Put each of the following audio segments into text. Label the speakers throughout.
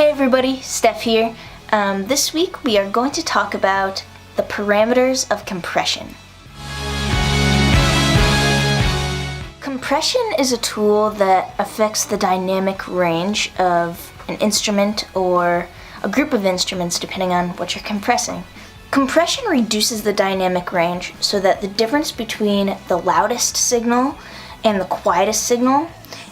Speaker 1: Hey everybody, Steph here. This week we are going to talk about the parameters of compression. Compression is a tool that affects the dynamic range of an instrument or a group of instruments depending on what you're compressing. Compression reduces the dynamic range so that the difference between the loudest signal and the quietest signal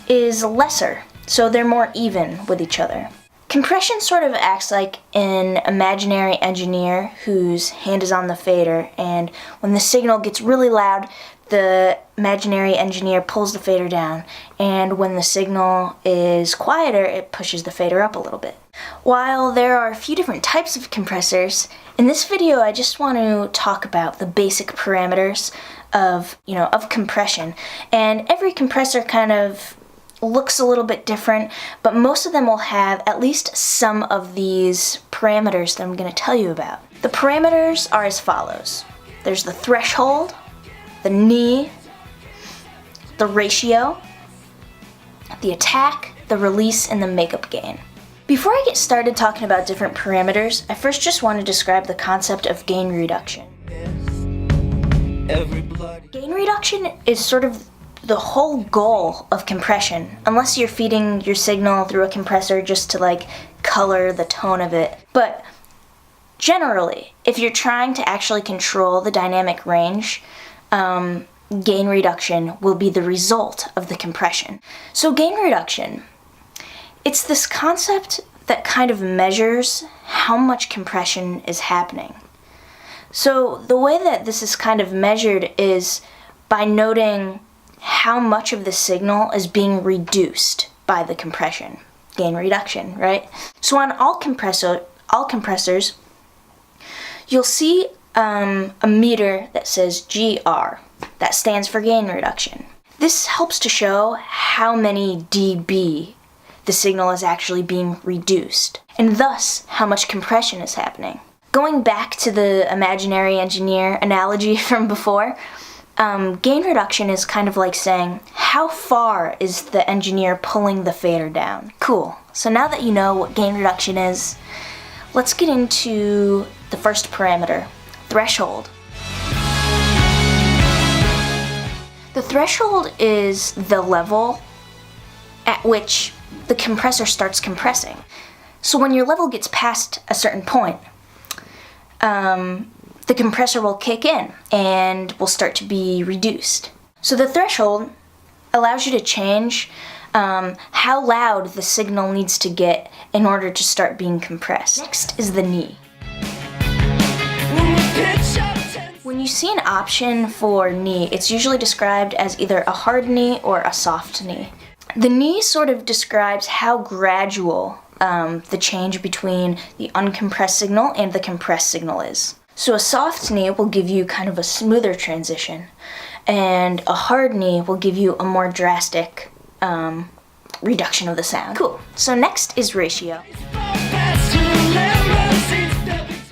Speaker 1: is lesser, so they're more even with each other. Compression sort of acts like an imaginary engineer whose hand is on the fader, and when the signal gets really loud, the imaginary engineer pulls the fader down, and when the signal is quieter, it pushes the fader up a little bit. While there are a few different types of compressors, in this video I just want to talk about the basic parameters of compression. And every compressor kind of looks a little bit different, but most of them will have at least some of these parameters that I'm going to tell you about. The parameters are as follows. There's the threshold, the knee, the ratio, the attack, the release, and the makeup gain. Before I get started talking about different parameters, I first just want to describe the concept of gain reduction. Gain reduction is sort of the whole goal of compression, unless you're feeding your signal through a compressor just to color the tone of it. But generally, if you're trying to actually control the dynamic range, gain reduction will be the result of the compression. So gain reduction, it's this concept that kind of measures how much compression is happening. So the way that this is kind of measured is by noting how much of the signal is being reduced by the compression. Gain reduction, right? So on all compressors, you'll see a meter that says GR. That stands for gain reduction. This helps to show how many dB the signal is actually being reduced, and thus how much compression is happening. Going back to the imaginary engineer analogy from before, gain reduction is kind of like saying, how far is the engineer pulling the fader down? Cool. So now that you know what gain reduction is, let's get into the first parameter, threshold. The threshold is the level at which the compressor starts compressing. So when your level gets past a certain point, the compressor will kick in and will start to be reduced. So the threshold allows you to change how loud the signal needs to get in order to start being compressed. Next is the knee. When you see an option for knee, it's usually described as either a hard knee or a soft knee. The knee sort of describes how gradual the change between the uncompressed signal and the compressed signal is. So a soft knee will give you kind of a smoother transition, and a hard knee will give you a more drastic reduction of the sound. Cool. So next is ratio.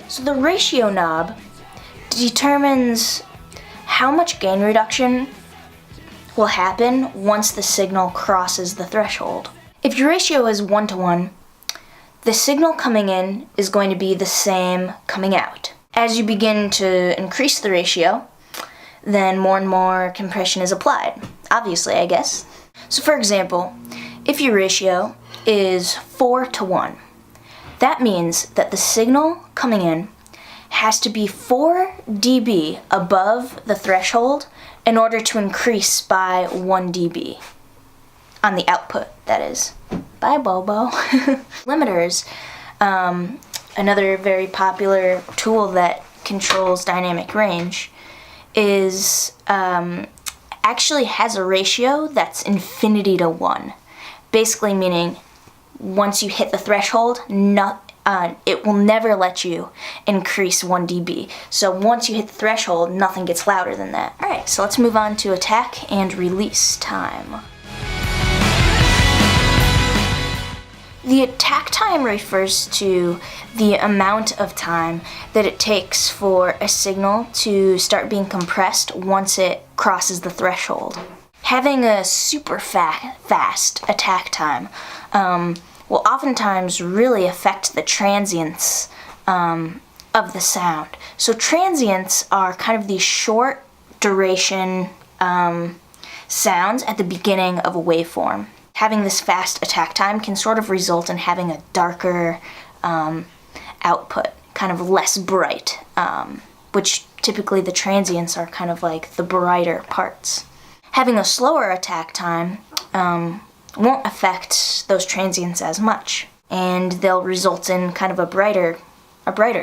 Speaker 1: So the ratio knob determines how much gain reduction will happen once the signal crosses the threshold. If your ratio is 1:1, the signal coming in is going to be the same coming out. As you begin to increase the ratio, then more and more compression is applied. Obviously, I guess. So for example, if your ratio is 4:1, that means that the signal coming in has to be 4 dB above the threshold in order to increase by 1 dB. On the output, that is. Bye, Bobo. Limiters, another very popular tool that controls dynamic range, is actually has a ratio that's infinity to 1. Basically meaning once you hit the threshold, it will never let you increase 1 dB. So once you hit the threshold, nothing gets louder than that. Alright, so let's move on to attack and release time. The attack time refers to the amount of time that it takes for a signal to start being compressed once it crosses the threshold. Having a super fast attack time will oftentimes really affect the transients of the sound. So transients are kind of these short duration sounds at the beginning of a waveform. Having this fast attack time can sort of result in having a darker output, kind of less bright, which typically the transients are kind of like the brighter parts. Having a slower attack time won't affect those transients as much, and they'll result in kind of a brighter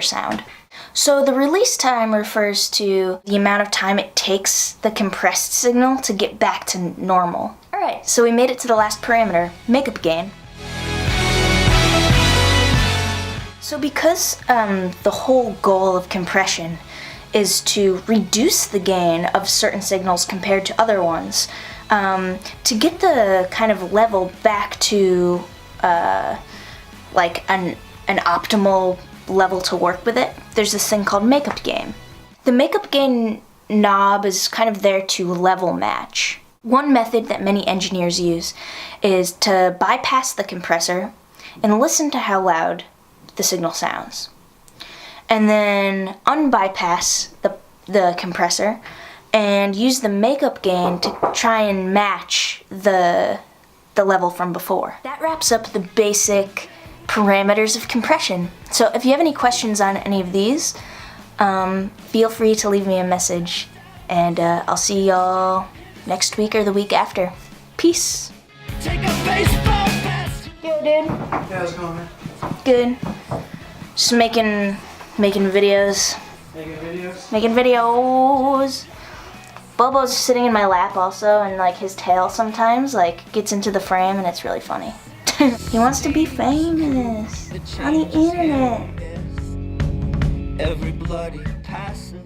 Speaker 1: sound. So the release time refers to the amount of time it takes the compressed signal to get back to normal. Alright, so we made it to the last parameter, makeup gain. So because the whole goal of compression is to reduce the gain of certain signals compared to other ones, to get the kind of level back to like an optimal level to work with it, there's this thing called makeup gain. The makeup gain knob is kind of there to level match. One method that many engineers use is to bypass the compressor and listen to how loud the signal sounds, and then unbypass the compressor and use the makeup gain to try and match the level from before. That wraps up the basic parameters of compression. So if you have any questions on any of these, feel free to leave me a message, and I'll see y'all next week or the week after. Peace. Take a baseball pass. Yo, dude.
Speaker 2: Yeah, how's it going, man?
Speaker 1: Good. Just making videos. Making videos. Bobo's sitting in my lap also, and like his tail sometimes like gets into the frame, and it's really funny. He wants to be famous on the internet.
Speaker 2: Every bloody passive